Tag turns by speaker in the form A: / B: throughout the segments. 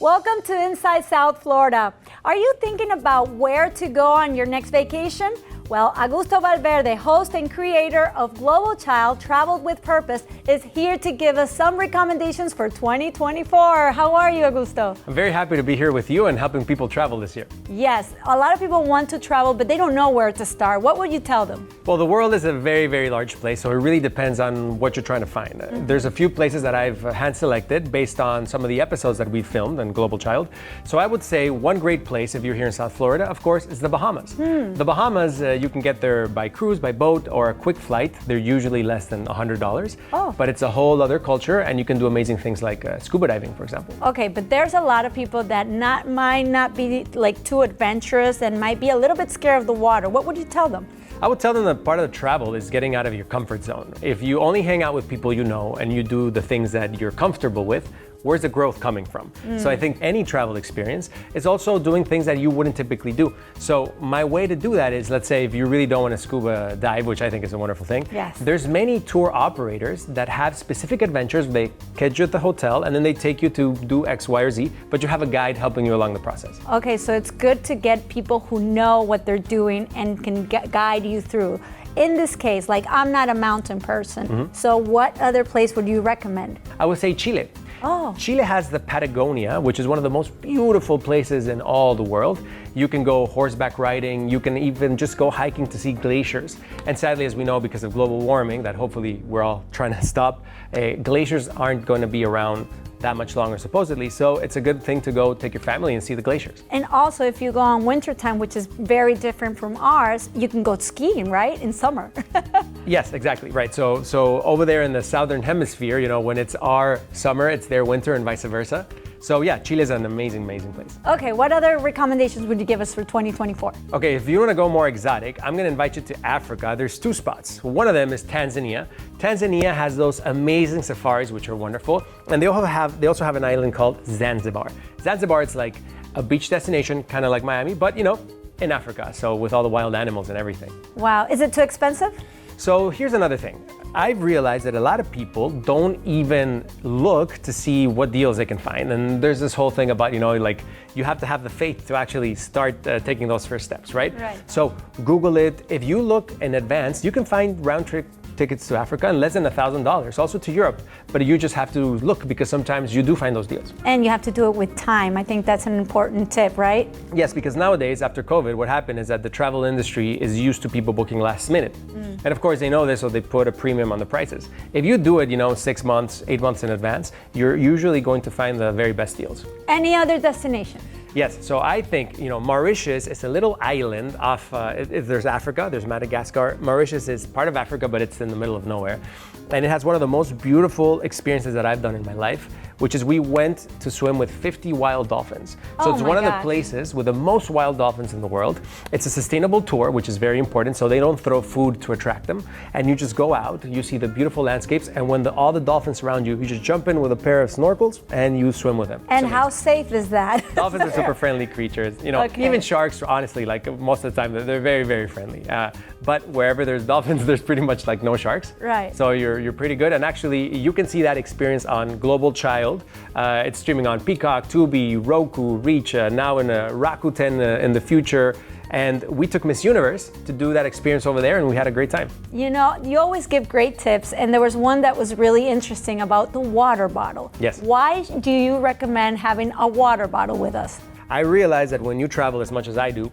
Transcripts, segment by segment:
A: Welcome to Inside South Florida. Are you thinking about where to go on your next vacation? Well, Augusto Valverde, host and creator of Global Child Travel with Purpose, is here to give us some recommendations for 2024. How are you, Augusto?
B: I'm very happy to be here with you and helping people travel this year.
A: Yes, a lot of people want to travel, but they don't know where to start. What would you tell them?
B: Well, the world is a very, very large place, so it really depends on what you're trying to find. There's a few places that I've hand-selected based on some of the episodes that we filmed on Global Child. So I would say one great place, if you're here in South Florida, of course, is the Bahamas. The Bahamas, you can get there by cruise, by boat, or a quick flight. They're usually less than $100, but it's a whole other culture, and you can do amazing things like scuba diving, for example.
A: Okay, but there's a lot of people that might not be like too adventurous and might be a little bit scared of the water. What would you tell them?
B: I would tell them that part of the travel is getting out of your comfort zone. If you only hang out with people you know and you do the things that you're comfortable with, where's the growth coming from? So I think any travel experience is also doing things that you wouldn't typically do. So my way to do that is, let's say if you really don't want to scuba dive, which I think is a wonderful thing, there's many tour operators that have specific adventures. They catch you at the hotel and then they take you to do X, Y, or Z, but you have a guide helping you along the process.
A: Okay, so it's good to get people who know what they're doing and can guide you through. In this case, like I'm not a mountain person, so what other place would you recommend?
B: I would say Chile.
A: Oh.
B: Chile has the Patagonia, which is one of the most beautiful places in all the world. You can go horseback riding, you can even just go hiking to see glaciers. And sadly, as we know, because of global warming, that hopefully we're all trying to stop, glaciers aren't going to be around that much longer, supposedly. So it's a good thing to go take your family and see the glaciers.
A: And also, if you go on wintertime, which is very different from ours, you can go skiing, right? In summer.
B: Yes, exactly, right. So over there in the southern hemisphere, you know, when it's our summer, it's their winter and vice versa. So yeah, Chile is an amazing, amazing place.
A: Okay, what other recommendations would you give us for 2024?
B: Okay, if you want to go more exotic, I'm going to invite you to Africa. There's two spots. One of them is Tanzania. Tanzania has those amazing safaris, which are wonderful. And they also have an island called Zanzibar. Zanzibar, it's like a beach destination, kind of like Miami, but you know, in Africa. So with all the wild animals and everything.
A: Wow, is it too expensive?
B: So here's another thing. I've realized that a lot of people don't even look to see what deals they can find. And there's this whole thing about, you know, like you have to have the faith to actually start taking those first steps, right? So Google it. If you look in advance, you can find round trip tickets to Africa in less than $1,000, also to Europe. But you just have to look because sometimes you do find those deals. And
A: you have to do it with time. I think that's an important tip, right?
B: Yes, because nowadays, after COVID, what happened is that the travel industry is used to people booking last minute. And of course, they know this, so they put a premium on the prices. If you do it, you know, 6 months, 8 months in advance, you're usually going to find the very best deals.
A: Any other destination?
B: Yes, so I think, you know, Mauritius is a little island off, if there's Africa, there's Madagascar. Mauritius is part of Africa, but it's in the middle of nowhere. And it has one of the most beautiful experiences that I've done in my life, which is we went to swim with 50 wild dolphins. So it's one of the places with the most wild dolphins in the world. It's a sustainable tour, which is very important, so they don't throw food to attract them. And you just go out, you see the beautiful landscapes, and when all the dolphins surround you, you just jump in with a pair of snorkels and you swim with them.
A: And how safe is that?
B: Dolphins are super friendly creatures. You know, even sharks, honestly, like most of the time, they're very, very friendly. But wherever there's dolphins, there's pretty much like no sharks.
A: Right.
B: So you're pretty good. And actually, you can see that experience on Global Child. It's streaming on Peacock, Tubi, Roku, Reach, now in Roku Channel in the future. And we took Miss Universe to do that experience over there, and we had a great time.
A: You know, you always give great tips, and there was one that was really interesting about the water bottle.
B: Yes.
A: Why do you recommend having a water bottle with us?
B: I realize that when you travel as much as I do,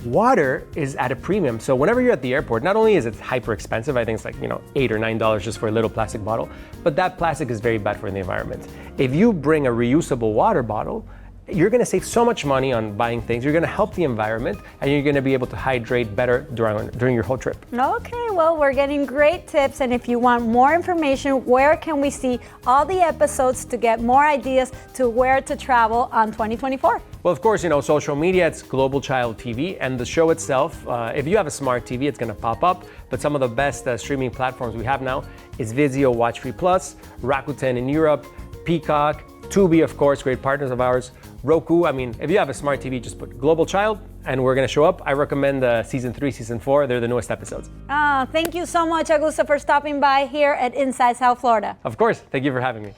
B: water is at a premium. So whenever you're at the airport, not only is it hyper expensive, I think it's like, you know, $8 or $9 just for a little plastic bottle, but that plastic is very bad for the environment. If you bring a reusable water bottle, you're going to save so much money on buying things. You're going to help the environment, and you're going to be able to hydrate better during your whole trip.
A: Okay, well, we're getting great tips. And if you want more information, where can we see all the episodes to get more ideas to where to travel on 2024?
B: Well, of course, you know, social media, it's Global Child TV, and the show itself, if you have a smart TV, it's going to pop up. But some of the best streaming platforms we have now is Vizio Watch Free Plus, Roku Channel in Europe, Peacock, Tubi, of course, great partners of ours, Roku. I mean, if you have a smart TV, just put Global Child and we're going to show up. I recommend season 3, season 4. They're the newest episodes.
A: Thank you so much, Augusto, for stopping by here at Inside South Florida.
B: Of course. Thank you for having me.